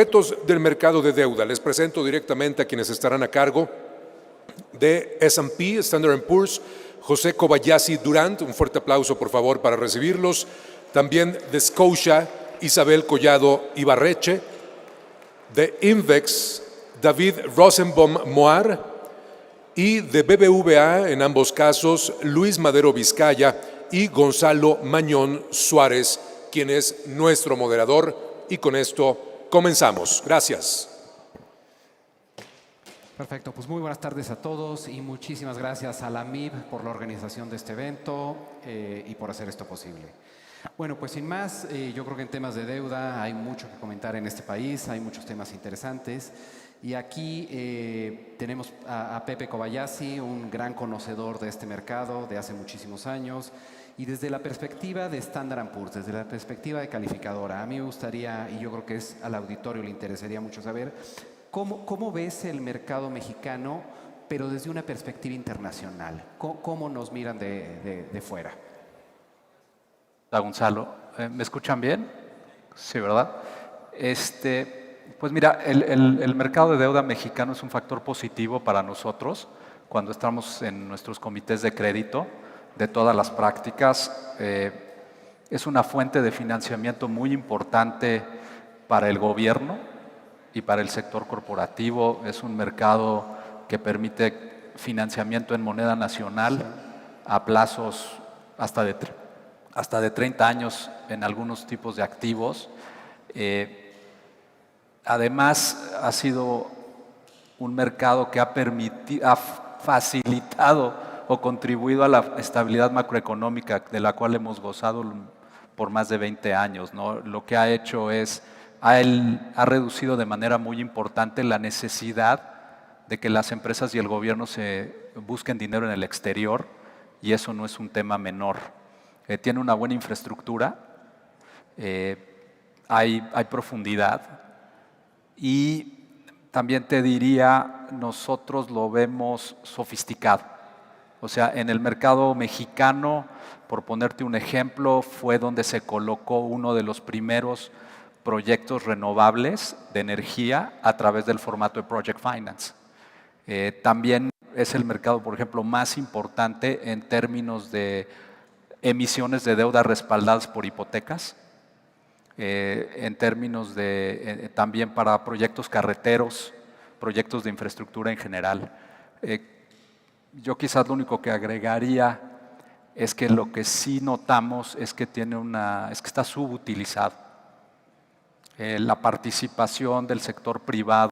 expertos del mercado de deuda. Les presento directamente a quienes estarán a cargo de S&P, Standard & Poor's, José Kobayashi Durant, un fuerte aplauso por favor para recibirlos. También de Scotia, Isabel Collado Ibarreche, de Invex, David Rosenbaum Moar, y de BBVA, en ambos casos, Luis Madero Vizcaya y Gonzalo Mañón Suárez, quien es nuestro moderador. Y con esto comenzamos. Gracias. Perfecto, pues muy buenas tardes a todos y muchísimas gracias a la MIB por la organización de este evento y por hacer esto posible. Bueno, pues sin más, yo creo que en temas de deuda hay mucho que comentar en este país, hay muchos temas interesantes. Y aquí tenemos a Pepe Kobayashi, un gran conocedor de este mercado de hace muchísimos años. Y desde la perspectiva de Standard & Poor's, desde la perspectiva de calificadora, a mí me gustaría, y yo creo que al auditorio le interesaría mucho saber, ¿cómo ves el mercado mexicano, pero desde una perspectiva internacional? ¿Cómo nos miran de fuera? Hola, Gonzalo. ¿Me escuchan bien? Sí, ¿verdad? Pues mira, el mercado de deuda mexicano es un factor positivo para nosotros cuando estamos en nuestros comités de crédito de todas las prácticas. Es una fuente de financiamiento muy importante para el gobierno y para el sector corporativo. Es un mercado que permite financiamiento en moneda nacional a plazos hasta de 30 años en algunos tipos de activos. Además, ha sido un mercado que ha facilitado o contribuido a la estabilidad macroeconómica de la cual hemos gozado por más de 20 años, ¿no? Lo que ha hecho es, ha reducido de manera muy importante la necesidad de que las empresas y el gobierno se busquen dinero en el exterior, y eso no es un tema menor. Tiene una buena infraestructura, hay profundidad, y también te diría, nosotros lo vemos sofisticado. O sea, en el mercado mexicano, por ponerte un ejemplo, fue donde se colocó uno de los primeros proyectos renovables de energía a través del formato de Project Finance. También es el mercado, por ejemplo, más importante en términos de emisiones de deuda respaldadas por hipotecas, en términos de también para proyectos carreteros, proyectos de infraestructura en general. Yo quizás lo único que agregaría es que lo que sí notamos es que está subutilizado. La participación del sector privado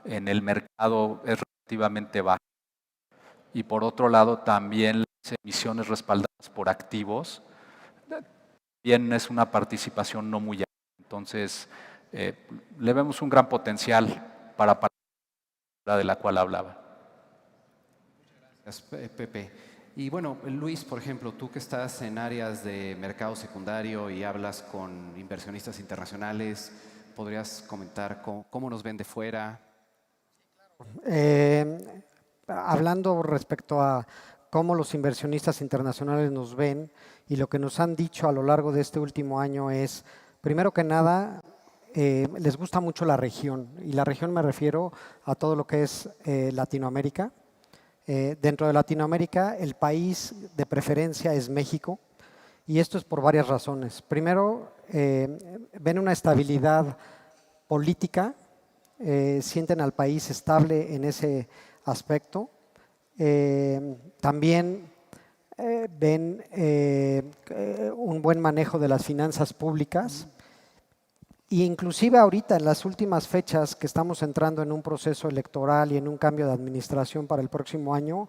en el mercado es relativamente baja. Y por otro lado, también las emisiones respaldadas por activos también es una participación no muy alta. Entonces, le vemos un gran potencial para la de la cual hablaba. Gracias, Pepe. Y bueno, Luis, por ejemplo, tú que estás en áreas de mercado secundario y hablas con inversionistas internacionales, ¿podrías comentar cómo nos ven de fuera? Hablando respecto a cómo los inversionistas internacionales nos ven, y lo que nos han dicho a lo largo de este último año es, primero que nada, les gusta mucho la región, y la región me refiero a todo lo que es Latinoamérica. Dentro de Latinoamérica, el país de preferencia es México, y esto es por varias razones. Primero, ven una estabilidad política, sienten al país estable en ese aspecto. También ven un buen manejo de las finanzas públicas. Y inclusive ahorita, en las últimas fechas que estamos entrando en un proceso electoral y en un cambio de administración para el próximo año,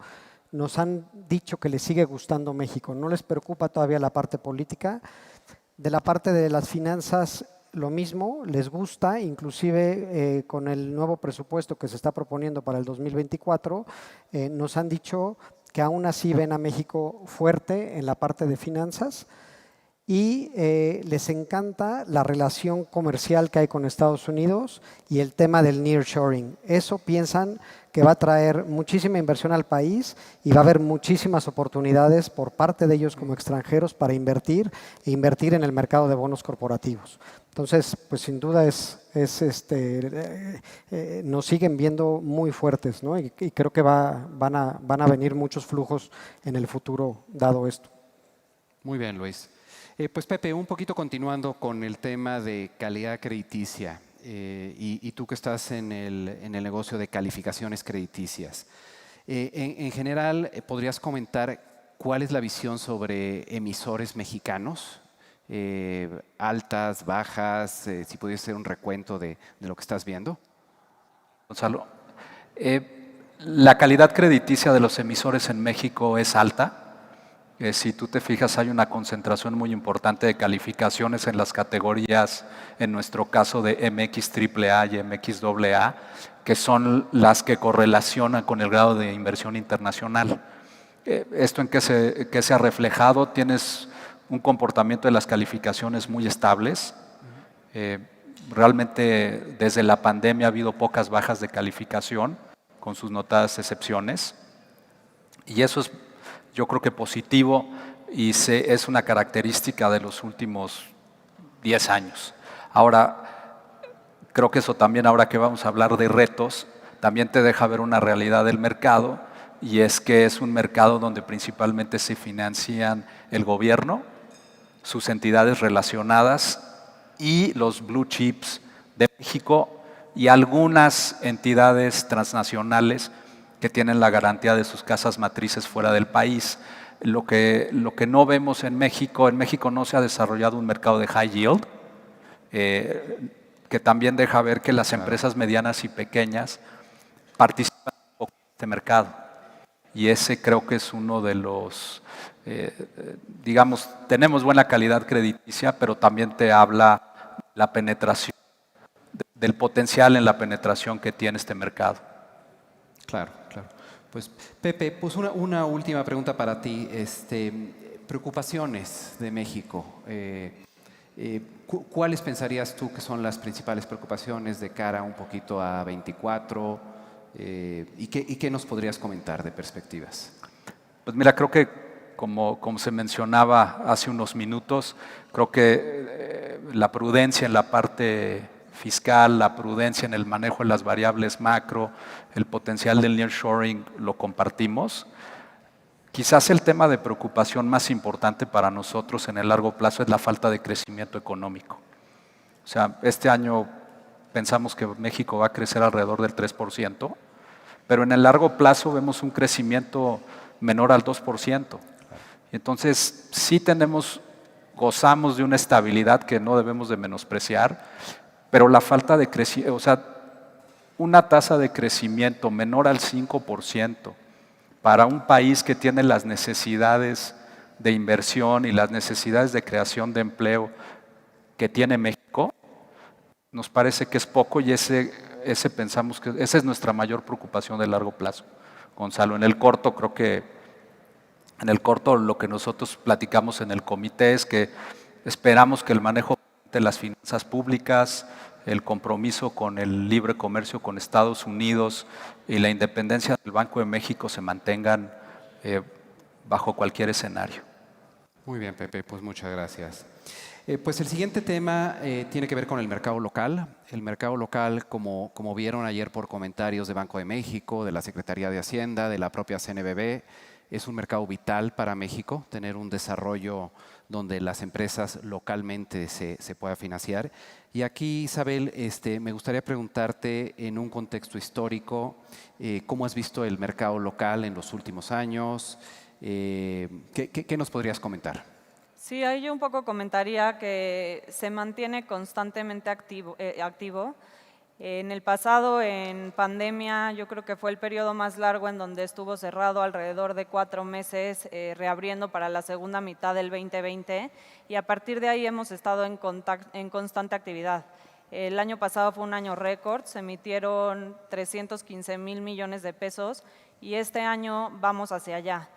nos han dicho que les sigue gustando México. No les preocupa todavía la parte política. De la parte de las finanzas, lo mismo, les gusta, inclusive con el nuevo presupuesto que se está proponiendo para el 2024, nos han dicho que aún así ven a México fuerte en la parte de finanzas. y les encanta la relación comercial que hay con Estados Unidos y el tema del nearshoring. Eso piensan que va a traer muchísima inversión al país y va a haber muchísimas oportunidades por parte de ellos como extranjeros para invertir e invertir en el mercado de bonos corporativos. Entonces, pues sin duda nos siguen viendo muy fuertes, ¿no? Y creo que van a venir muchos flujos en el futuro dado esto. Muy bien, Luis. Pues Pepe, un poquito continuando con el tema de calidad crediticia y tú que estás en el negocio de calificaciones crediticias. En general, ¿podrías comentar cuál es la visión sobre emisores mexicanos? Altas, bajas, si pudiese ser un recuento de lo que estás viendo. Gonzalo, la calidad crediticia de los emisores en México es alta. Si tú te fijas, hay una concentración muy importante de calificaciones en las categorías, en nuestro caso de MX AAA y MX AA, que son las que correlacionan con el grado de inversión internacional. ¿Esto en qué se ha reflejado? Tienes un comportamiento de las calificaciones muy estables. Realmente desde la pandemia ha habido pocas bajas de calificación, con sus notadas excepciones. Y eso es, yo creo que positivo y es una característica de los últimos 10 años. Ahora, creo que eso también, ahora que vamos a hablar de retos, también te deja ver una realidad del mercado, y es que es un mercado donde principalmente se financian el gobierno, sus entidades relacionadas y los blue chips de México y algunas entidades transnacionales que tienen la garantía de sus casas matrices fuera del país. Lo que no vemos en México no se ha desarrollado un mercado de high yield, que también deja ver que las empresas medianas y pequeñas participan un poco en este mercado. Y ese creo que es uno de los, digamos, tenemos buena calidad crediticia, pero también te habla la penetración, del potencial en la penetración que tiene este mercado. Claro, claro. Pues Pepe, pues una última pregunta para ti. Preocupaciones de México. ¿Cuáles pensarías tú que son las principales preocupaciones de cara un poquito a 24? ¿Y qué nos podrías comentar de perspectivas? Pues mira, creo que como se mencionaba hace unos minutos, creo que la prudencia en la parte fiscal, la prudencia en el manejo de las variables macro, el potencial del nearshoring lo compartimos. Quizás el tema de preocupación más importante para nosotros en el largo plazo es la falta de crecimiento económico. O sea, este año pensamos que México va a crecer alrededor del 3%, pero en el largo plazo vemos un crecimiento menor al 2%. Entonces, sí gozamos de una estabilidad que no debemos de menospreciar, pero la falta de crecimiento, o sea, una tasa de crecimiento menor al 5% para un país que tiene las necesidades de inversión y las necesidades de creación de empleo que tiene México, nos parece que es poco, y ese pensamos que esa es nuestra mayor preocupación de largo plazo, Gonzalo. En el corto, creo que lo que nosotros platicamos en el comité es que esperamos que el manejo de las finanzas públicas, el compromiso con el libre comercio con Estados Unidos y la independencia del Banco de México se mantengan bajo cualquier escenario. Muy bien, Pepe, pues muchas gracias. Pues el siguiente tema tiene que ver con el mercado local. El mercado local, como vieron ayer por comentarios de Banco de México, de la Secretaría de Hacienda, de la propia CNBB, es un mercado vital para México, tener un desarrollo donde las empresas localmente se pueda financiar. Y aquí, Isabel, me gustaría preguntarte en un contexto histórico, ¿cómo has visto el mercado local en los últimos años? ¿Qué nos podrías comentar? Sí, ahí yo un poco comentaría que se mantiene constantemente activo. En el pasado, en pandemia, yo creo que fue el periodo más largo en donde estuvo cerrado alrededor de 4 meses, reabriendo para la segunda mitad del 2020, y a partir de ahí hemos estado en constante actividad. El año pasado fue un año récord, se emitieron 315,000 millones de pesos y este año vamos hacia allá.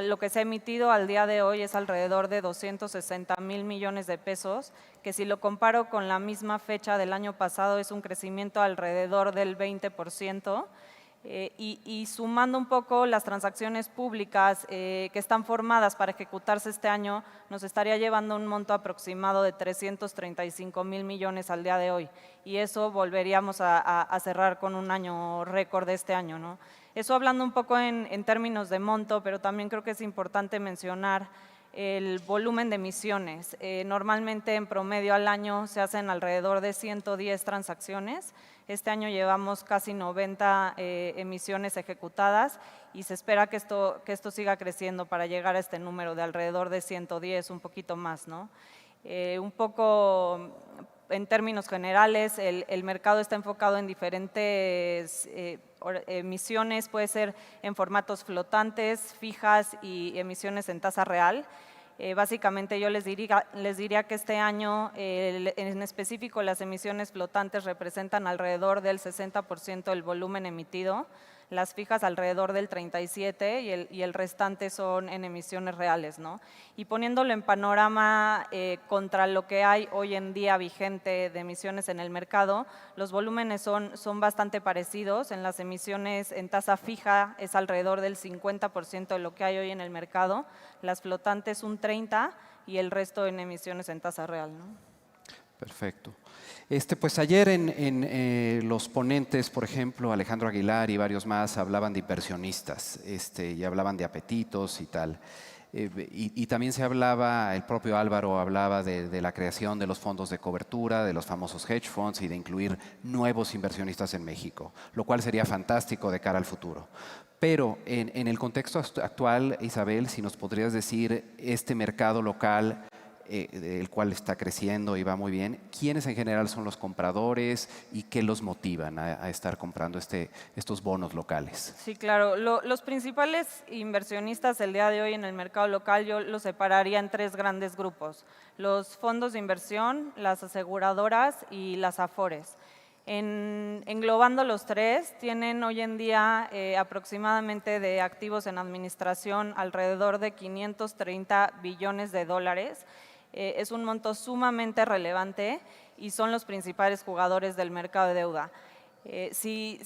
Lo que se ha emitido al día de hoy es alrededor de 260,000 millones de pesos, que si lo comparo con la misma fecha del año pasado es un crecimiento alrededor del 20%. Y sumando un poco las transacciones públicas que están formadas para ejecutarse este año, nos estaría llevando un monto aproximado de 335,000 millones al día de hoy. Y eso volveríamos a cerrar con un año récord de este año, ¿no? Eso hablando un poco en términos de monto, pero también creo que es importante mencionar el volumen de emisiones. Normalmente en promedio al año se hacen alrededor de 110 transacciones. Este año llevamos casi 90 emisiones ejecutadas y se espera que esto siga creciendo para llegar a este número de alrededor de 110, un poquito más, ¿no? Un poco en términos generales, el mercado está enfocado en diferentes emisiones, puede ser en formatos flotantes, fijas y emisiones en tasa real. Básicamente yo les diría que este año, en específico, las emisiones flotantes representan alrededor del 60% del volumen emitido, las fijas alrededor del 37% y el restante son en emisiones reales, ¿no? Y poniéndolo en panorama contra lo que hay hoy en día vigente de emisiones en el mercado, los volúmenes son bastante parecidos. En las emisiones en tasa fija es alrededor del 50% de lo que hay hoy en el mercado, las flotantes un 30% y el resto en emisiones en tasa real, ¿no? Perfecto. Pues ayer en los ponentes, por ejemplo, Alejandro Aguilar y varios más hablaban de inversionistas y hablaban de apetitos y tal. Y también se hablaba, el propio Álvaro hablaba de la creación de los fondos de cobertura, de los famosos hedge funds y de incluir nuevos inversionistas en México, lo cual sería fantástico de cara al futuro. Pero en el contexto actual, Isabel, si nos podrías decir este mercado local, el cual está creciendo y va muy bien, ¿quiénes en general son los compradores y qué los motivan a estar comprando estos bonos locales? Sí, claro. Los principales inversionistas el día de hoy en el mercado local yo los separaría en tres grandes grupos: los fondos de inversión, las aseguradoras y las afores. Englobando los tres, tienen hoy en día aproximadamente de activos en administración alrededor de 530 billones de dólares. Es un monto sumamente relevante y son los principales jugadores del mercado de deuda. Si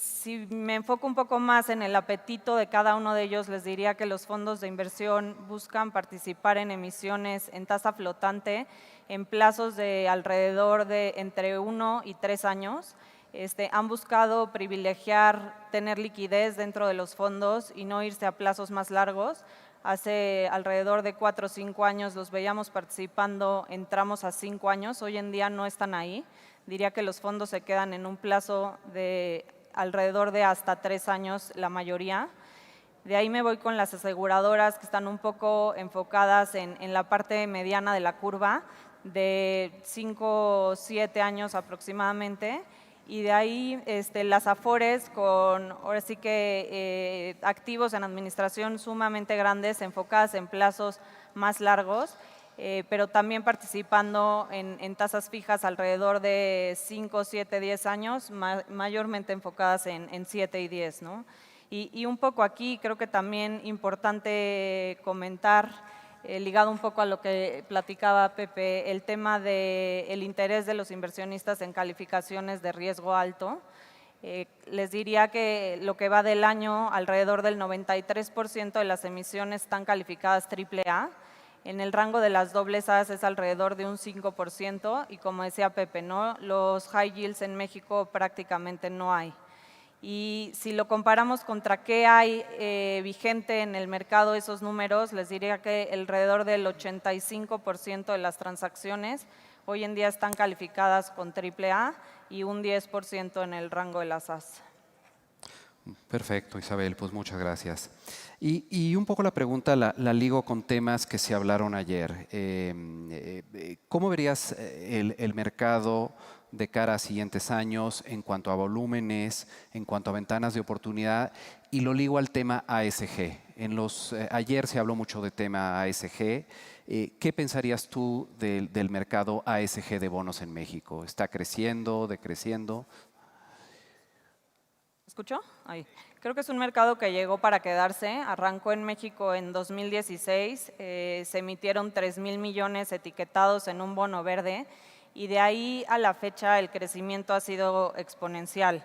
me enfoco un poco más en el apetito de cada uno de ellos, les diría que los fondos de inversión buscan participar en emisiones en tasa flotante en plazos de alrededor de entre 1 y 3 años. Han buscado privilegiar tener liquidez dentro de los fondos y no irse a plazos más largos. Hace alrededor de 4 o 5 años los veíamos participando en tramos a 5 años, hoy en día no están ahí. Diría que los fondos se quedan en un plazo de alrededor de hasta 3 años la mayoría. De ahí me voy con las aseguradoras que están un poco enfocadas en la parte mediana de la curva, de 5 o 7 años aproximadamente. Y de ahí las afores con ahora sí que activos en administración sumamente grandes, enfocadas en plazos más largos, pero también participando en tasas fijas alrededor de 5, 7, 10 años, mayormente enfocadas en 7 y 10, ¿no? Y un poco aquí creo que también importante comentar, ligado un poco a lo que platicaba Pepe, el tema del interés de los inversionistas en calificaciones de riesgo alto. Les diría que lo que va del año, alrededor del 93% de las emisiones están calificadas AAA. En el rango de las dobles A es alrededor de un 5% y como decía Pepe, ¿no? Los high yields en México prácticamente no hay. Y si lo comparamos contra qué hay vigente en el mercado, esos números, les diría que alrededor del 85% de las transacciones hoy en día están calificadas con AAA y un 10% en el rango de las As. Perfecto, Isabel, pues muchas gracias. Y un poco la pregunta la ligo con temas que se hablaron ayer. ¿Cómo verías el mercado de cara a siguientes años en cuanto a volúmenes, en cuanto a ventanas de oportunidad? Y lo ligo al tema ASG. Ayer se habló mucho de tema ASG. ¿Qué pensarías tú del mercado ASG de bonos en México? ¿Está creciendo, decreciendo? ¿Escuchó? Ahí. Creo que es un mercado que llegó para quedarse. Arrancó en México en 2016, se emitieron 3,000 millones etiquetados en un bono verde y de ahí a la fecha el crecimiento ha sido exponencial.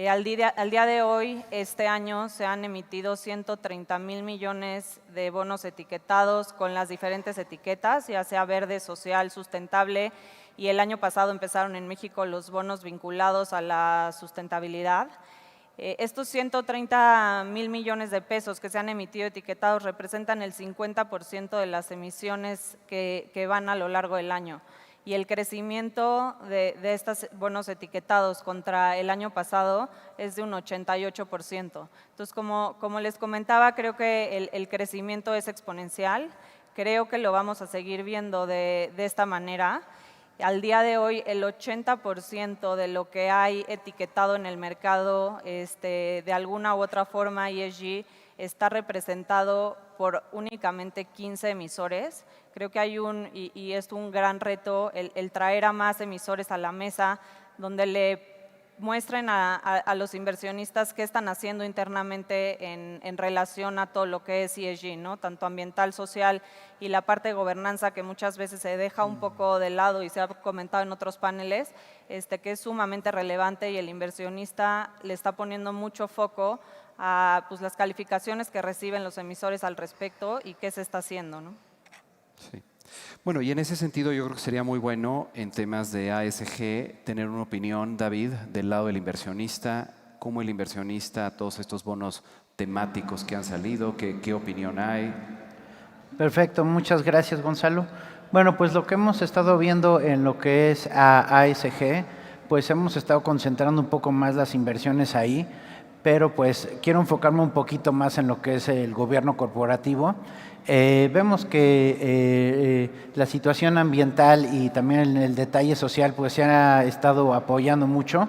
Al día de hoy, este año, se han emitido 130,000 millones de bonos etiquetados con las diferentes etiquetas, ya sea verde, social, sustentable, y el año pasado empezaron en México los bonos vinculados a la sustentabilidad. Estos 130,000 millones de pesos que se han emitido etiquetados representan el 50% de las emisiones que van a lo largo del año. Y el crecimiento de estos bonos etiquetados contra el año pasado es de un 88%. Entonces, como les comentaba, creo que el crecimiento es exponencial. Creo que lo vamos a seguir viendo de esta manera. Al día de hoy, el 80% de lo que hay etiquetado en el mercado, de alguna u otra forma ESG, está representado por únicamente 15 emisores. Creo que hay y es un gran reto el traer a más emisores a la mesa, donde le muestren a los inversionistas qué están haciendo internamente en relación a todo lo que es ESG, ¿no? Tanto ambiental, social y la parte de gobernanza que muchas veces se deja un poco de lado y se ha comentado en otros paneles, que es sumamente relevante y el inversionista le está poniendo mucho foco a pues, las calificaciones que reciben los emisores al respecto y qué se está haciendo, ¿no? Sí. Bueno, y en ese sentido yo creo que sería muy bueno en temas de ASG tener una opinión, David, del lado del inversionista, cómo el inversionista, todos estos bonos temáticos que han salido, qué opinión hay. Perfecto, muchas gracias, Gonzalo. Bueno, pues lo que hemos estado viendo en lo que es ASG, pues hemos estado concentrando un poco más las inversiones ahí, pero pues quiero enfocarme un poquito más en lo que es el gobierno corporativo. Vemos que la situación ambiental y también el detalle social pues se ha estado apoyando mucho.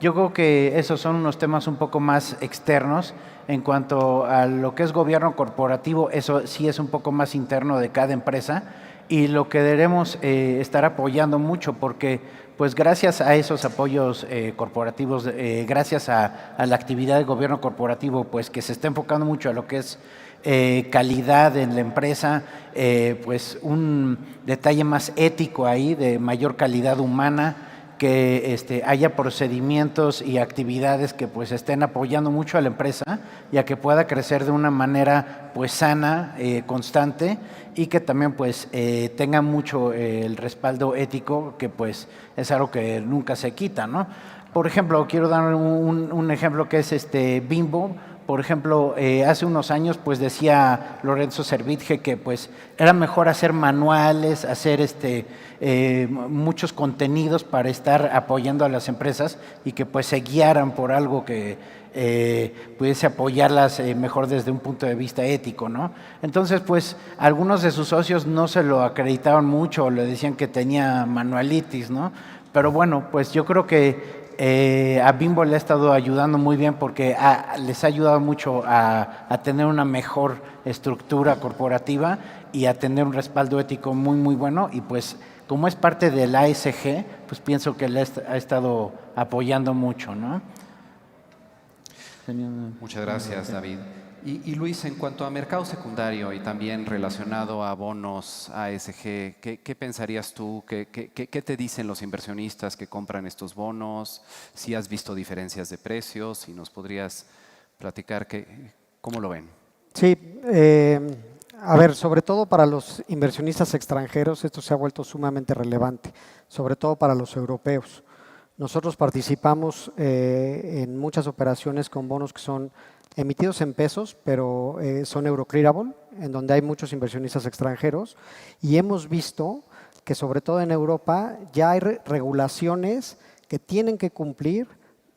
Yo creo que esos son unos temas un poco más externos. En cuanto a lo que es gobierno corporativo, eso sí es un poco más interno de cada empresa y lo que debemos estar apoyando mucho porque pues gracias a esos apoyos corporativos, gracias a la actividad del gobierno corporativo pues que se está enfocando mucho a lo que es calidad en la empresa, pues un detalle más ético ahí, de mayor calidad humana, que haya procedimientos y actividades que pues estén apoyando mucho a la empresa y a que pueda crecer de una manera pues sana, constante y que también pues tenga mucho el respaldo ético que pues es algo que nunca se quita, ¿no? Por ejemplo, quiero dar un ejemplo que es Bimbo. Por ejemplo, hace unos años pues decía Lorenzo Servitje que pues era mejor hacer manuales, hacer muchos contenidos para estar apoyando a las empresas y que pues se guiaran por algo que pudiese apoyarlas mejor desde un punto de vista ético, ¿no? Entonces pues algunos de sus socios no se lo acreditaban mucho, le decían que tenía manualitis, ¿no? Pero bueno, pues yo creo que a Bimbo le ha estado ayudando muy bien porque les ha ayudado mucho a tener una mejor estructura corporativa y a tener un respaldo ético muy, muy bueno. Y pues como es parte del ASG, pues pienso que le ha estado apoyando mucho, ¿no? Muchas gracias, David. Y Luis, en cuanto a mercado secundario y también relacionado a bonos ASG, ¿qué pensarías tú? ¿Qué te dicen los inversionistas que compran estos bonos? ¿Si has visto diferencias de precios? Si nos podrías platicar cómo lo ven. Sí, a ver, sobre todo para los inversionistas extranjeros esto se ha vuelto sumamente relevante, sobre todo para los europeos. Nosotros participamos en muchas operaciones con bonos que son emitidos en pesos, pero son euro-clearable, en donde hay muchos inversionistas extranjeros, y hemos visto que sobre todo en Europa ya hay regulaciones que tienen que cumplir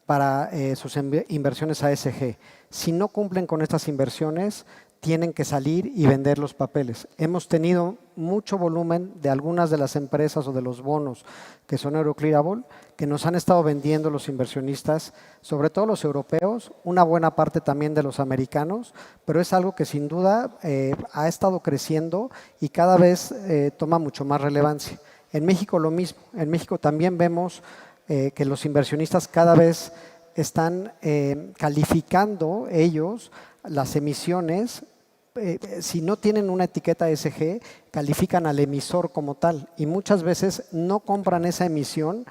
para sus inversiones ASG. Si no cumplen con estas inversiones, tienen que salir y vender los papeles. Hemos tenido mucho volumen de algunas de las empresas o de los bonos que son euro-clearable, que nos han estado vendiendo los inversionistas, sobre todo los europeos, una buena parte también de los americanos, pero es algo que sin duda ha estado creciendo y cada vez toma mucho más relevancia. En México lo mismo. En México también vemos que los inversionistas cada vez están calificando ellos las emisiones. Si no tienen una etiqueta ESG, califican al emisor como tal y muchas veces no compran esa emisión,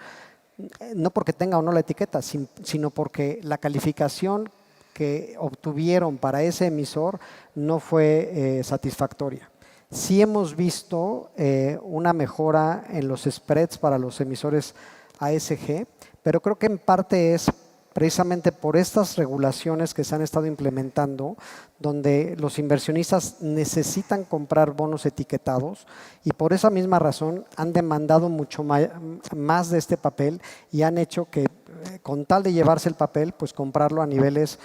no porque tenga o no la etiqueta, sino porque la calificación que obtuvieron para ese emisor no fue satisfactoria. Sí hemos visto una mejora en los spreads para los emisores ASG, pero creo que en parte es precisamente por estas regulaciones que se han estado implementando, donde los inversionistas necesitan comprar bonos etiquetados y por esa misma razón han demandado mucho más de este papel y han hecho que con tal de llevarse el papel, pues comprarlo a niveles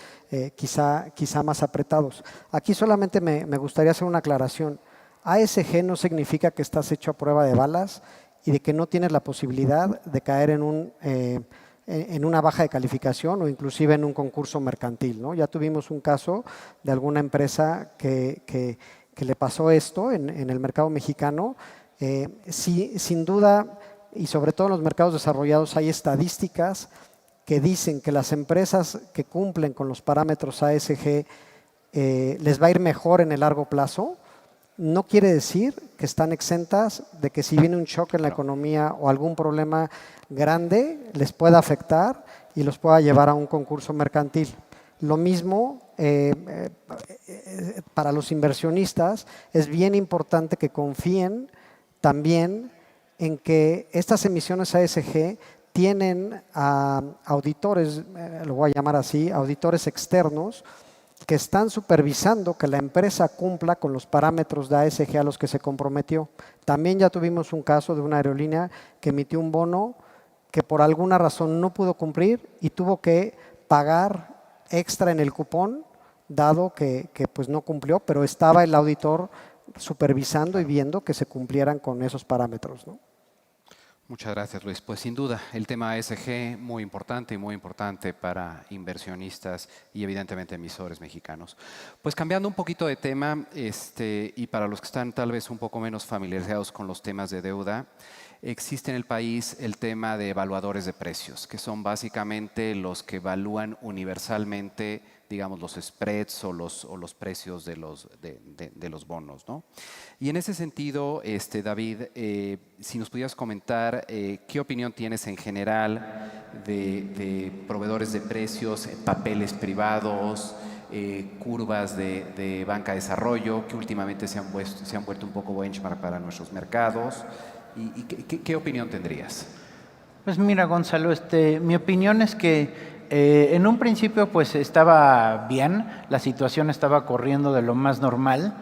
quizá más apretados. Aquí solamente me gustaría hacer una aclaración. ASG no significa que estás hecho a prueba de balas y de que no tienes la posibilidad de caer en una baja de calificación o inclusive en un concurso mercantil, ¿no? Ya tuvimos un caso de alguna empresa que le pasó esto en el mercado mexicano. Sí, sin duda, y sobre todo en los mercados desarrollados, hay estadísticas que dicen que las empresas que cumplen con los parámetros ASG les va a ir mejor en el largo plazo. No quiere decir que están exentas de que si viene un shock en la economía o algún problema grande les pueda afectar y los pueda llevar a un concurso mercantil. Lo mismo para los inversionistas, es bien importante que confíen también en que estas emisiones ASG tienen auditores, lo voy a llamar así, auditores externos, que están supervisando que la empresa cumpla con los parámetros de ASG a los que se comprometió. También ya tuvimos un caso de una aerolínea que emitió un bono que por alguna razón no pudo cumplir y tuvo que pagar extra en el cupón, dado que pues no cumplió, pero estaba el auditor supervisando y viendo que se cumplieran con esos parámetros, ¿no? Muchas gracias, Luis. Pues sin duda, el tema ESG muy importante para inversionistas y evidentemente emisores mexicanos. Pues cambiando un poquito de tema, y para los que están tal vez un poco menos familiarizados con los temas de deuda, existe en el país el tema de evaluadores de precios, que son básicamente los que evalúan universalmente, digamos, los spreads o los precios de los bonos, ¿no? Y en ese sentido, David, si nos pudieras comentar qué opinión tienes en general de proveedores de precios, papeles privados, curvas de banca de desarrollo, que últimamente se han vuelto un poco benchmark para nuestros mercados. ¿Y qué opinión tendrías? Pues mira, Gonzalo, mi opinión es que en un principio pues estaba bien, la situación estaba corriendo de lo más normal.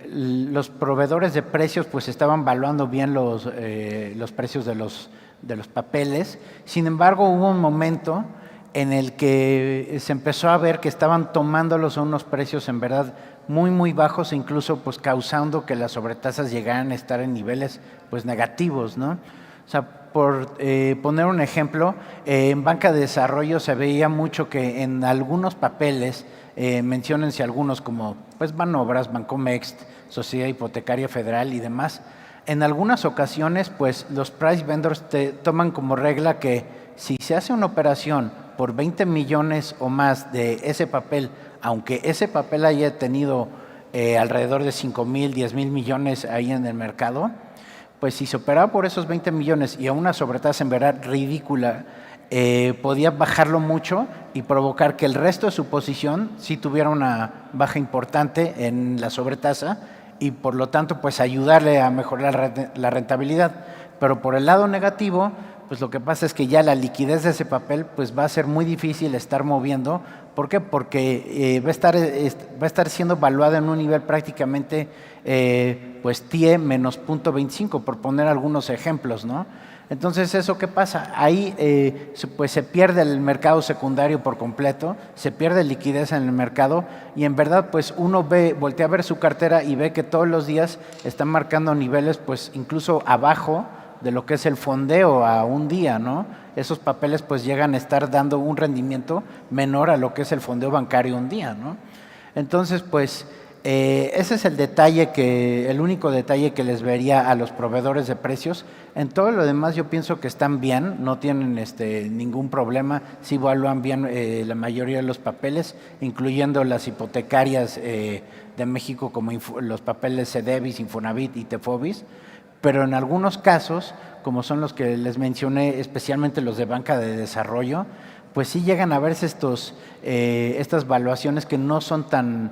Los proveedores de precios pues estaban valuando bien los precios de los papeles. Sin embargo, hubo un momento en el que se empezó a ver que estaban tomándolos a unos precios en verdad muy bajos e incluso pues causando que las sobretasas llegaran a estar en niveles pues negativos, ¿no? O sea, por poner un ejemplo, en banca de desarrollo se veía mucho que en algunos papeles, menciónense algunos como pues Banobras, Bancomext, Sociedad Hipotecaria Federal y demás, en algunas ocasiones pues los price vendors te toman como regla que si se hace una operación por 20 millones o más de ese papel, aunque ese papel haya tenido alrededor de 5,000, 10,000 millones ahí en el mercado, pues si se operaba por esos 20 millones y a una sobretasa en verdad ridícula, podía bajarlo mucho y provocar que el resto de su posición sí tuviera una baja importante en la sobretasa y por lo tanto pues ayudarle a mejorar la rentabilidad. Pero por el lado negativo, pues lo que pasa es que ya la liquidez de ese papel pues va a ser muy difícil estar moviendo. ¿Por qué? Porque va a estar siendo evaluada en un nivel prácticamente pues TIE menos 0.25, por poner algunos ejemplos, ¿no? Entonces, ¿eso qué pasa? Ahí pues se pierde el mercado secundario por completo, se pierde liquidez en el mercado y en verdad pues uno voltea a ver su cartera y ve que todos los días están marcando niveles pues incluso abajo de lo que es el fondeo a un día, ¿no? Esos papeles pues llegan a estar dando un rendimiento menor a lo que es el fondeo bancario un día, ¿no? Entonces, pues Ese es el detalle el único detalle que les vería a los proveedores de precios. En todo lo demás yo pienso que están bien, no tienen ningún problema, sí evalúan bien la mayoría de los papeles, incluyendo las hipotecarias de México como los papeles CEDEVIS, Infonavit y Tefobis, pero en algunos casos, como son los que les mencioné, especialmente los de banca de desarrollo, pues sí llegan a verse estas valuaciones que no son tan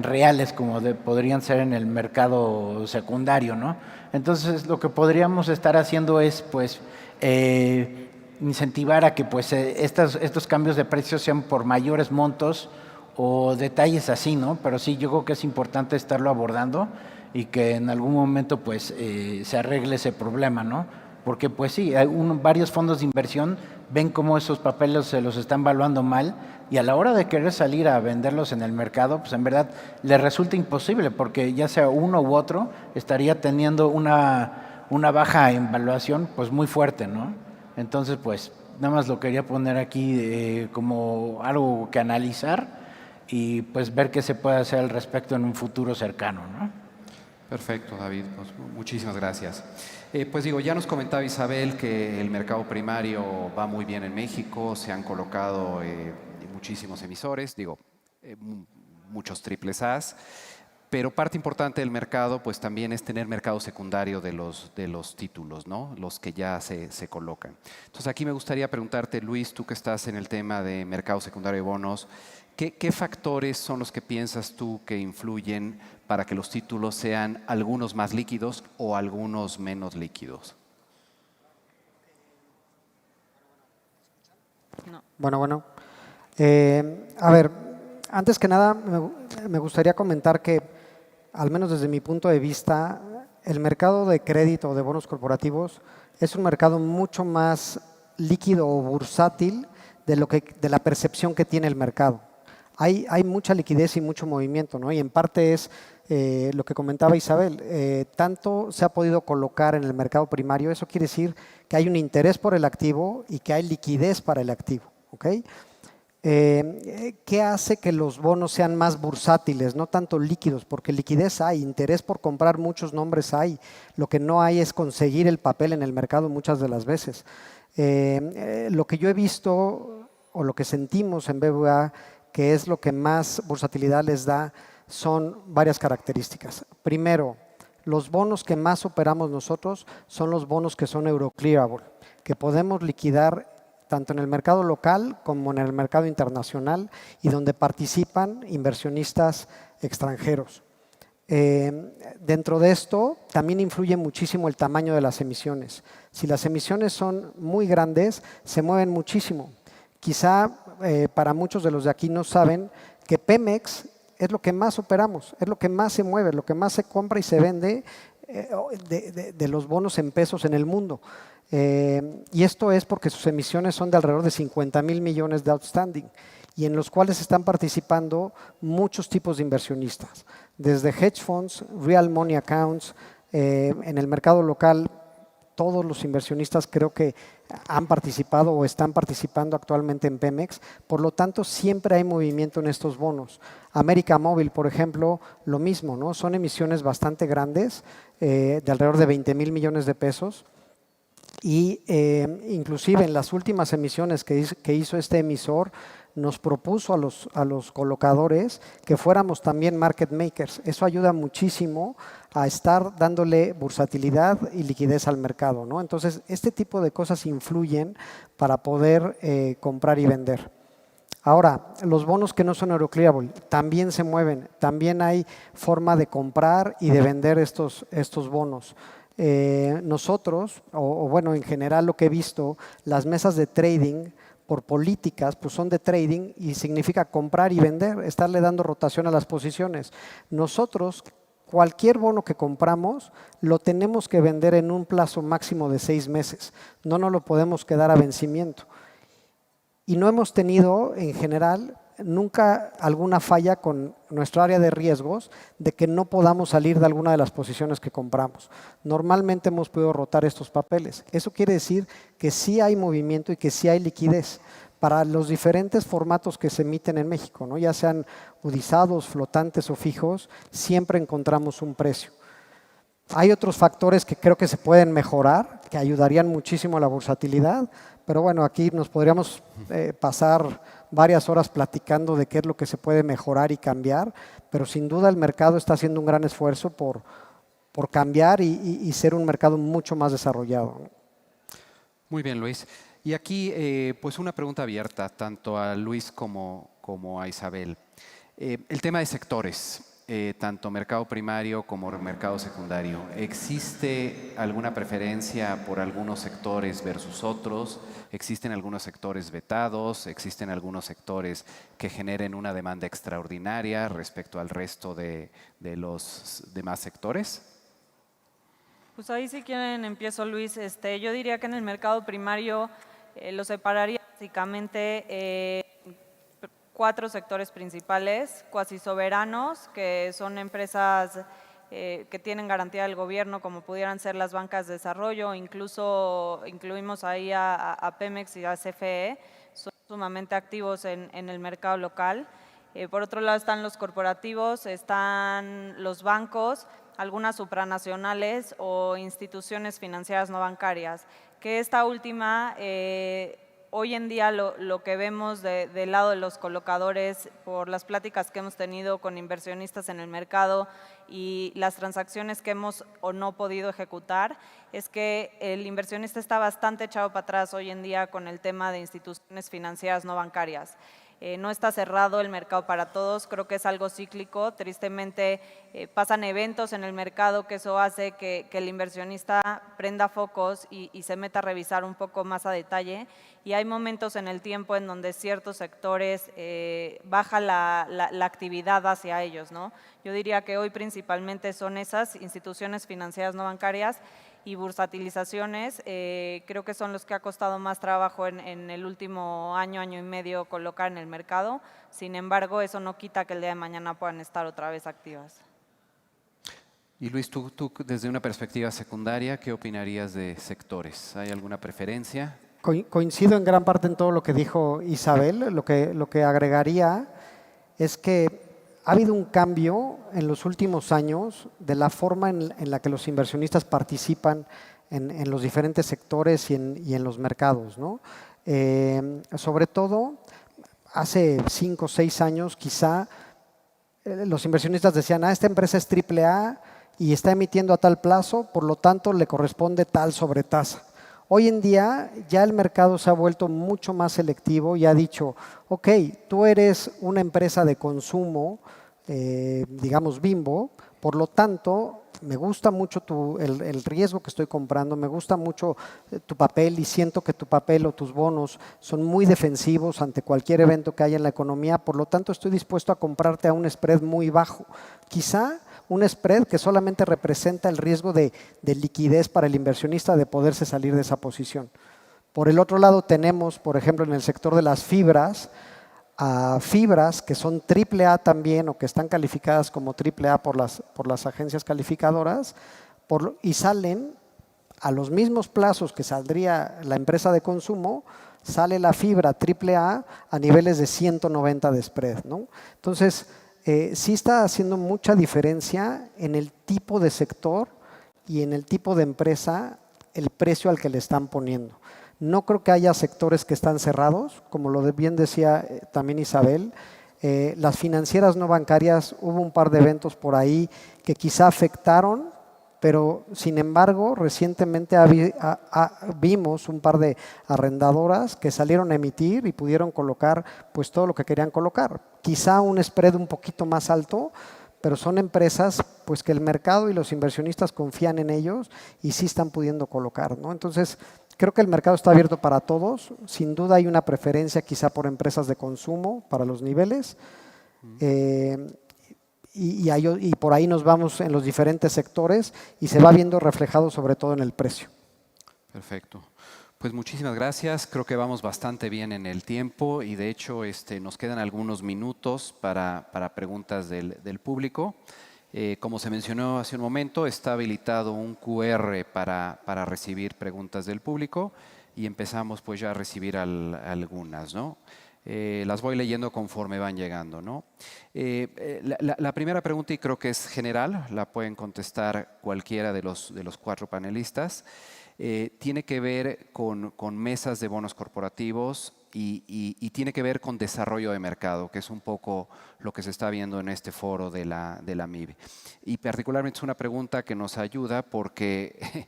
reales como podrían ser en el mercado secundario, ¿no? Entonces, lo que podríamos estar haciendo es, pues, incentivar a que, pues, estos cambios de precios sean por mayores montos o detalles así, ¿no? Pero sí, yo creo que es importante estarlo abordando y que en algún momento, pues, se arregle ese problema, ¿no? Porque, pues sí, varios fondos de inversión ven cómo esos papeles se los están valuando mal y a la hora de querer salir a venderlos en el mercado, pues en verdad les resulta imposible porque ya sea uno u otro estaría teniendo una baja en valuación pues muy fuerte, ¿no? Entonces, pues nada más lo quería poner aquí como algo que analizar y pues ver qué se puede hacer al respecto en un futuro cercano, ¿no? Perfecto, David. Pues, muchísimas gracias. Pues digo, ya nos comentaba Isabel que el mercado primario va muy bien en México, se han colocado muchísimos emisores, muchos triples A's, pero parte importante del mercado pues también es tener mercado secundario de los títulos, ¿no? Los que ya se colocan. Entonces aquí me gustaría preguntarte, Luis, tú que estás en el tema de mercado secundario de bonos, ¿qué factores son los que piensas tú que influyen para que los títulos sean algunos más líquidos o algunos menos líquidos? No. Bueno. A ver, antes que nada me gustaría comentar que, al menos desde mi punto de vista, el mercado de crédito o de bonos corporativos es un mercado mucho más líquido o bursátil de la percepción que tiene el mercado. Hay mucha liquidez y mucho movimiento, ¿no? Y en parte es lo que comentaba Isabel, tanto se ha podido colocar en el mercado primario, eso quiere decir que hay un interés por el activo y que hay liquidez para el activo, ¿ok? ¿Qué hace que los bonos sean más bursátiles, no tanto líquidos? Porque liquidez hay, interés por comprar muchos nombres hay, lo que no hay es conseguir el papel en el mercado muchas de las veces. Lo que yo he visto o lo que sentimos en BBVA, que es lo que más bursatilidad les da, son varias características. Primero, los bonos que más operamos nosotros son los bonos que son Euroclearable, que podemos liquidar tanto en el mercado local como en el mercado internacional y donde participan inversionistas extranjeros. Dentro de esto también influye muchísimo el tamaño de las emisiones. Si las emisiones son muy grandes, se mueven muchísimo. Quizá para muchos de los de aquí no saben que Pemex es lo que más operamos, es lo que más se mueve, lo que más se compra y se vende de los bonos en pesos en el mundo. Y esto es porque sus emisiones son de alrededor de 50,000 millones de outstanding y en los cuales están participando muchos tipos de inversionistas, desde hedge funds, real money accounts, en el mercado local. Todos los inversionistas creo que han participado o están participando actualmente en Pemex, por lo tanto siempre hay movimiento en estos bonos. América Móvil, por ejemplo, lo mismo, ¿no? Son emisiones bastante grandes, de alrededor de 20,000 millones de pesos y inclusive en las últimas emisiones que hizo este emisor, nos propuso a los colocadores que fuéramos también market makers. Eso ayuda muchísimo a estar dándole bursatilidad y liquidez al mercado, ¿no? Entonces, este tipo de cosas influyen para poder comprar y vender. Ahora, los bonos que no son Euroclearable también se mueven, también hay forma de comprar y de vender estos bonos. Nosotros, o bueno, en general lo que he visto, las mesas de trading por políticas, pues son de trading y significa comprar y vender, estarle dando rotación a las posiciones. Nosotros, cualquier bono que compramos, lo tenemos que vender en un plazo máximo de 6 meses. No nos lo podemos quedar a vencimiento. Y no hemos tenido, en general, nunca alguna falla con nuestra área de riesgos de que no podamos salir de alguna de las posiciones que compramos. Normalmente hemos podido rotar estos papeles. Eso quiere decir que sí hay movimiento y que sí hay liquidez, para los diferentes formatos que se emiten en México, ¿no? Ya sean udizados, flotantes o fijos, siempre encontramos un precio. Hay otros factores que creo que se pueden mejorar, que ayudarían muchísimo a la versatilidad, pero bueno, aquí nos podríamos pasar varias horas platicando de qué es lo que se puede mejorar y cambiar, pero sin duda el mercado está haciendo un gran esfuerzo por cambiar y ser un mercado mucho más desarrollado, ¿no? Muy bien, Luis. Y aquí, pues una pregunta abierta, tanto a Luis como a Isabel. El tema de sectores, tanto mercado primario como mercado secundario. ¿Existe alguna preferencia por algunos sectores versus otros? ¿Existen algunos sectores vetados? ¿Existen algunos sectores que generen una demanda extraordinaria respecto al resto de los demás sectores? Pues ahí si quieren empiezo, Luis. Yo diría que en el mercado primario lo separaría básicamente 4 sectores principales: cuasi soberanos, que son empresas que tienen garantía del gobierno, como pudieran ser las bancas de desarrollo, incluso incluimos ahí a Pemex y a CFE, son sumamente activos en el mercado local. Por otro lado están los corporativos, están los bancos, algunas supranacionales o instituciones financieras no bancarias, que esta última, hoy en día lo que vemos del lado de los colocadores, por las pláticas que hemos tenido con inversionistas en el mercado y las transacciones que hemos o no podido ejecutar, es que el inversionista está bastante echado para atrás hoy en día con el tema de instituciones financieras no bancarias. No está cerrado el mercado para todos, creo que es algo cíclico. Tristemente pasan eventos en el mercado que eso hace que el inversionista prenda focos y se meta a revisar un poco más a detalle, y hay momentos en el tiempo en donde ciertos sectores baja la actividad hacia ellos, ¿no? Yo diría que hoy principalmente son esas instituciones financieras no bancarias y bursatilizaciones, creo que son los que ha costado más trabajo en el último año, año y medio colocar en el mercado. Sin embargo, eso no quita que el día de mañana puedan estar otra vez activas. Y Luis, tú desde una perspectiva secundaria, ¿qué opinarías de sectores? ¿Hay alguna preferencia? Coincido en gran parte en todo lo que dijo Isabel. Lo que agregaría es que ha habido un cambio en los últimos años de la forma en la que los inversionistas participan en los diferentes sectores y en los mercados, ¿no? Sobre todo, hace 5 o 6 años quizá los inversionistas decían, esta empresa es AAA y está emitiendo a tal plazo, por lo tanto le corresponde tal sobretasa. Hoy en día ya el mercado se ha vuelto mucho más selectivo y ha dicho, ok, tú eres una empresa de consumo, digamos Bimbo, por lo tanto me gusta mucho el riesgo que estoy comprando, me gusta mucho tu papel y siento que tu papel o tus bonos son muy defensivos ante cualquier evento que haya en la economía, por lo tanto estoy dispuesto a comprarte a un spread muy bajo. Quizá un spread que solamente representa el riesgo de liquidez para el inversionista de poderse salir de esa posición. Por el otro lado tenemos, por ejemplo, en el sector de las fibras, a fibras que son AAA también o que están calificadas como AAA por las agencias calificadoras y salen a los mismos plazos que saldría la empresa de consumo, sale la fibra AAA a niveles de 190 de spread, ¿no? Entonces, sí está haciendo mucha diferencia en el tipo de sector y en el tipo de empresa el precio al que le están poniendo. No creo que haya sectores que están cerrados, como lo bien decía también Isabel. Las financieras no bancarias, hubo un par de eventos por ahí que quizá afectaron, pero sin embargo recientemente vimos un par de arrendadoras que salieron a emitir y pudieron colocar pues todo lo que querían colocar. Quizá un spread un poquito más alto, pero son empresas pues que el mercado y los inversionistas confían en ellos y sí están pudiendo colocar, ¿no? Entonces, creo que el mercado está abierto para todos. Sin duda hay una preferencia quizá por empresas de consumo para los niveles. Y por ahí nos vamos en los diferentes sectores y se va viendo reflejado sobre todo en el precio. Perfecto. Pues muchísimas gracias. Creo que vamos bastante bien en el tiempo y de hecho nos quedan algunos minutos para preguntas del público. Como se mencionó hace un momento, está habilitado un QR para recibir preguntas del público y empezamos pues ya a recibir algunas, ¿no? Las voy leyendo conforme van llegando, ¿no? La primera pregunta, y creo que es general, la pueden contestar cualquiera de los 4 panelistas, tiene que ver con mesas de bonos corporativos y tiene que ver con desarrollo de mercado, que es un poco lo que se está viendo en este foro de la MIB. Y particularmente es una pregunta que nos ayuda porque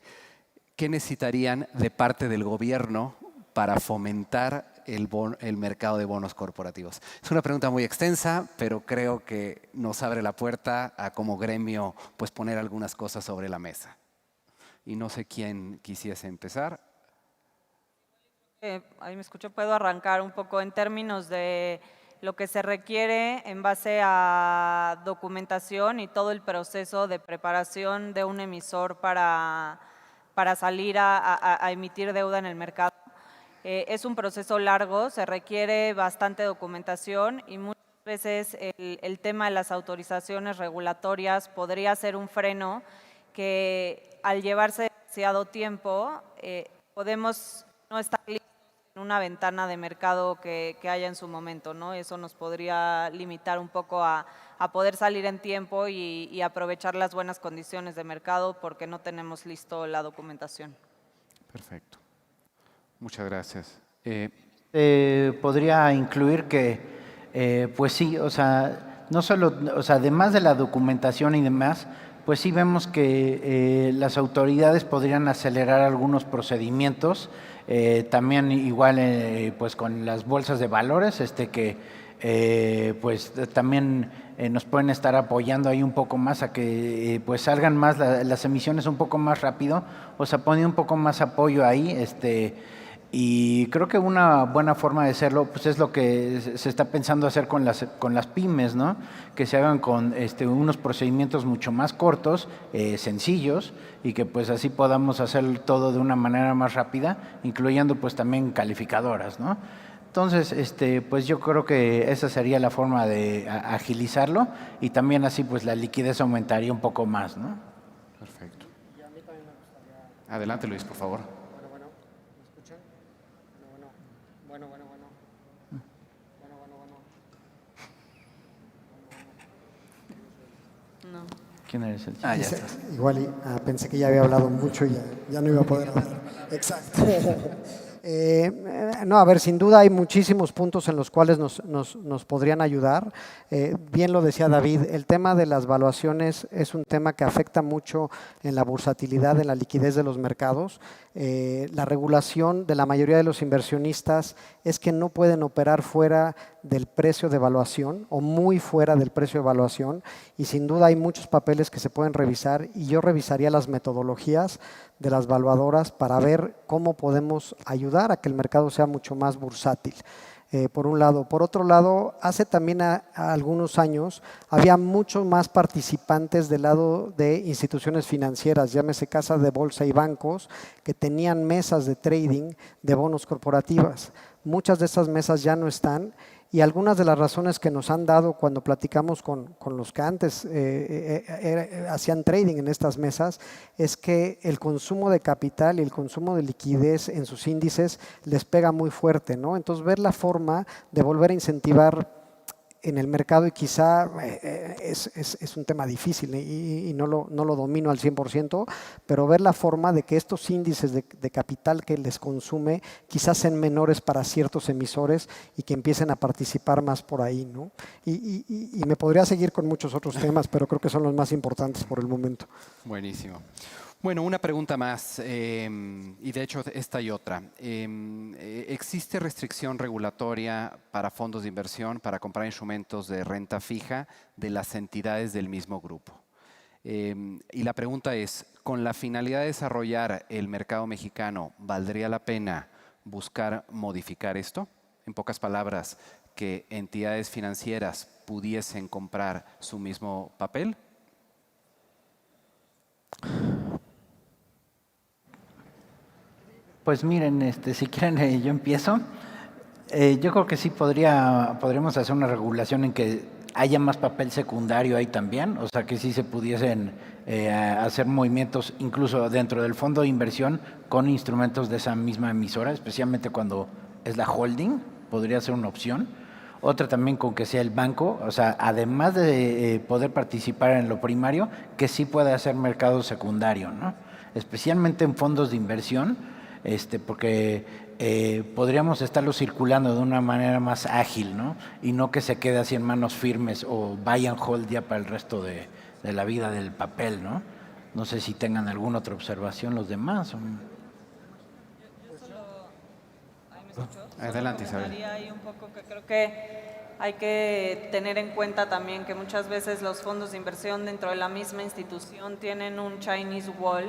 ¿qué necesitarían de parte del gobierno para fomentar el mercado de bonos corporativos? Es una pregunta muy extensa, pero creo que nos abre la puerta a como gremio pues poner algunas cosas sobre la mesa. Y no sé quién quisiese empezar. Ahí me escucho, puedo arrancar un poco en términos de lo que se requiere en base a documentación y todo el proceso de preparación de un emisor para salir a emitir deuda en el mercado. Es un proceso largo, se requiere bastante documentación y muchas veces el tema de las autorizaciones regulatorias podría ser un freno que al llevarse demasiado tiempo podemos no estar listos en una ventana de mercado que haya en su momento, ¿no? Eso nos podría limitar un poco a poder salir en tiempo y aprovechar las buenas condiciones de mercado porque no tenemos listo la documentación. Perfecto. Muchas gracias. Podría incluir que, pues sí, o sea, no solo, o sea, además de la documentación y demás, pues sí vemos que las autoridades podrían acelerar algunos procedimientos, también igual pues con las bolsas de valores, que pues también nos pueden estar apoyando ahí un poco más a que pues salgan más las emisiones un poco más rápido, o sea, pone un poco más apoyo ahí, y creo que una buena forma de hacerlo pues es lo que se está pensando hacer con las pymes, ¿no? Que se hagan con unos procedimientos mucho más cortos, sencillos, y que pues así podamos hacer todo de una manera más rápida, incluyendo pues también calificadoras, ¿no? Entonces, pues yo creo que esa sería la forma de agilizarlo y también así pues la liquidez aumentaría un poco más, ¿no? Perfecto. Adelante, Luis, por favor. No. ¿Quién eres el chico? Ya estás. Igual pensé que ya había hablado mucho y ya no iba a poder hablar. Exacto. No, a ver, sin duda hay muchísimos puntos en los cuales nos podrían ayudar. Bien lo decía David, el tema de las valuaciones es un tema que afecta mucho en la bursatilidad, en la liquidez de los mercados. La regulación de la mayoría de los inversionistas es que no pueden operar fuera del precio de evaluación o muy fuera del precio de evaluación, y sin duda hay muchos papeles que se pueden revisar y yo revisaría las metodologías de las valuadoras para ver cómo podemos ayudar a que el mercado sea mucho más bursátil. Por un lado. Por otro lado, hace también a algunos años había muchos más participantes del lado de instituciones financieras, llámese casas de bolsa y bancos, que tenían mesas de trading de bonos corporativas. Muchas de esas mesas ya no están y algunas de las razones que nos han dado cuando platicamos con los que antes hacían trading en estas mesas es que el consumo de capital y el consumo de liquidez en sus índices les pega muy fuerte, ¿no? Entonces ver la forma de volver a incentivar en el mercado y quizá es un tema difícil y no lo domino al 100%, pero ver la forma de que estos índices de capital que les consume quizás sean menores para ciertos emisores y que empiecen a participar más por ahí, ¿no? Y me podría seguir con muchos otros temas, pero creo que son los más importantes por el momento. Buenísimo. Bueno, una pregunta más, y de hecho esta y otra. ¿Existe restricción regulatoria para fondos de inversión para comprar instrumentos de renta fija de las entidades del mismo grupo? Y la pregunta es, con la finalidad de desarrollar el mercado mexicano, ¿valdría la pena buscar modificar esto? En pocas palabras, que entidades financieras pudiesen comprar su mismo papel. Pues miren, si quieren yo empiezo. Yo creo que sí podríamos hacer una regulación en que haya más papel secundario ahí también, o sea, que sí se pudiesen hacer movimientos incluso dentro del fondo de inversión con instrumentos de esa misma emisora, especialmente cuando es la holding, podría ser una opción. Otra también con que sea el banco, o sea, además de poder participar en lo primario, que sí pueda hacer mercado secundario, ¿no? Especialmente en fondos de inversión, porque podríamos estarlo circulando de una manera más ágil, ¿no? Y no que se quede así en manos firmes o buy and hold ya para el resto de la vida del papel, ¿no? No sé si tengan alguna otra observación los demás. Adelante, Solo Isabel. comentaría ahí un poco que creo que hay que tener en cuenta también que muchas veces los fondos de inversión dentro de la misma institución tienen un Chinese wall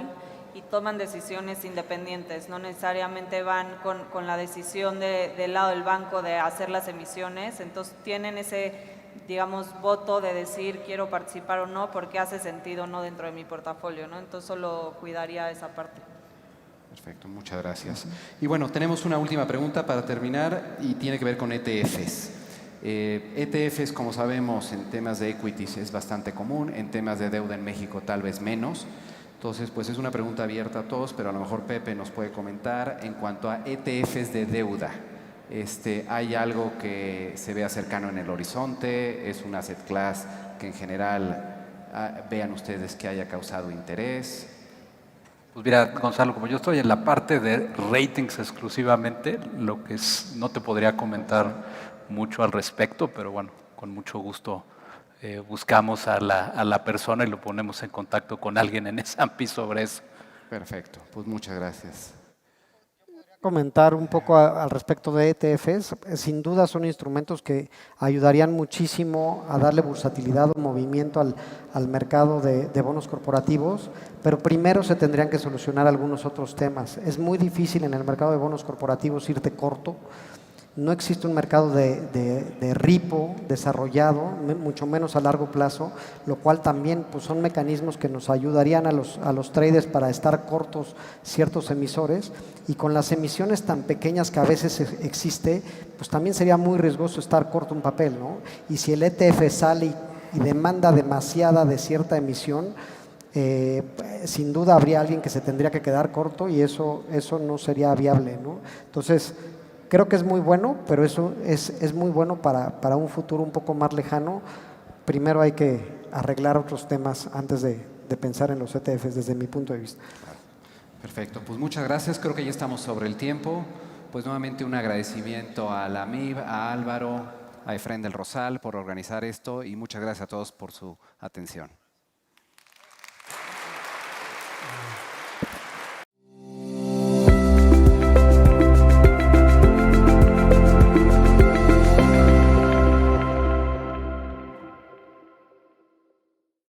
y toman decisiones independientes, no necesariamente van con la decisión del lado del banco de hacer las emisiones, entonces tienen ese, digamos, voto de decir quiero participar o no porque hace sentido o no dentro de mi portafolio, ¿no? Entonces solo cuidaría esa parte. Perfecto, muchas gracias. Y bueno, tenemos una última pregunta para terminar y tiene que ver con ETFs. ETFs, como sabemos, en temas de equities es bastante común, en temas de deuda en México tal vez menos. Entonces, pues es una pregunta abierta a todos, pero a lo mejor Pepe nos puede comentar en cuanto a ETFs de deuda. ¿Hay algo que se vea cercano en el horizonte? ¿Es un asset class que en general vean ustedes que haya causado interés? Pues mira, Gonzalo, como yo estoy en la parte de ratings exclusivamente, lo que no te podría comentar mucho al respecto, pero bueno, con mucho gusto buscamos a la persona y lo ponemos en contacto con alguien en S&P sobre eso. Perfecto, pues muchas gracias. Comentar un poco al respecto de ETFs. Sin duda son instrumentos que ayudarían muchísimo a darle versatilidad o movimiento al mercado de bonos corporativos, pero primero se tendrían que solucionar algunos otros temas. Es muy difícil en el mercado de bonos corporativos irte corto. No existe un mercado de repo desarrollado, mucho menos a largo plazo, lo cual también pues, son mecanismos que nos ayudarían a los traders para estar cortos ciertos emisores, y con las emisiones tan pequeñas que a veces existe, pues también sería muy riesgoso estar corto un papel, ¿no? Y si el ETF sale y demanda demasiada de cierta emisión, sin duda habría alguien que se tendría que quedar corto y eso no sería viable, ¿no? Entonces, creo que es muy bueno, pero eso es muy bueno para un futuro un poco más lejano. Primero hay que arreglar otros temas antes de pensar en los ETFs, desde mi punto de vista. Perfecto, pues muchas gracias. Creo que ya estamos sobre el tiempo. Pues nuevamente un agradecimiento a la MIB, a Álvaro, a Efraín del Rosal por organizar esto y muchas gracias a todos por su atención.